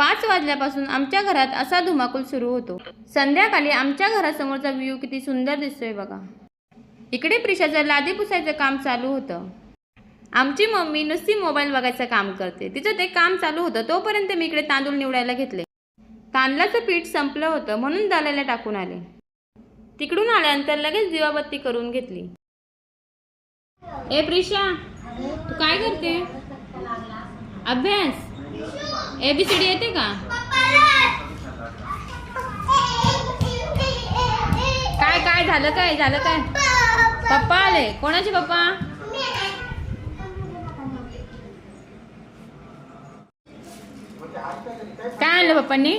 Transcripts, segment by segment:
5 वाजल्यापासून आमच्या घरात असा धुमाकूळ सुरू होतो। संध्याकाळी आमच्या घरासमोरचा व्ह्यू किती सुंदर दिसतोय बघा। इकडे प्रिशाचं लादी पुसायचं काम चालू होतं। आमची मम्मी नुसती मोबाईल बघायचं काम करते। तिचं ते काम चालू होतं तोपर्यंत मी इकडे तांदूळ निवडायला घेतले। तांदळाचं पीठ संपलं होतं म्हणून दालायला टाकून आले। तिकडून आल्यानंतर लगेच दिवाबत्ती करून घेतली। ए प्रिशा, तू काय करते? अभ्यास? ABCD येते का? काय झालं काय? पप्पा आले। कोणाचे पप्पा? काय आणलं पप्पांनी?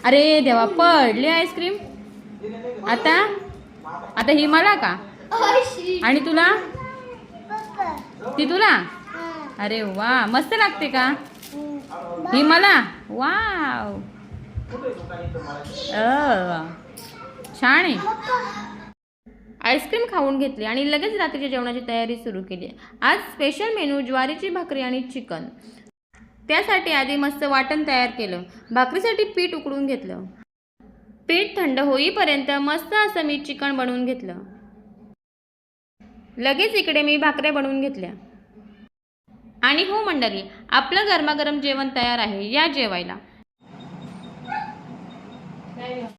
अरे देवा, पडली आईस्क्रीम। आता ही मला का? आणि तुला? ती तुला? अरे वा, मस्त लागते का? ही मला? वाव, छान आहे। आईस्क्रीम खाऊन घेतली आणि लगेच रात्रीच्या जेवणाची तयारी सुरू केली। आज स्पेशल मेनू ज्वारीची भाकरी आणि चिकन। त्यासाठी आधी मस्त वाटण तयार केलं। भाकरीसाठी पीठ उकडून घेतलं। पीठ थंड होईपर्यंत मस्त असं मी चिकन बनवून घेतलं। लगेच इकडे मी भाकऱ्या बनवून घेतल्या। आणि हो मंडळी, आपलं गरमागरम जेवण तयार आहे, या जेवायला।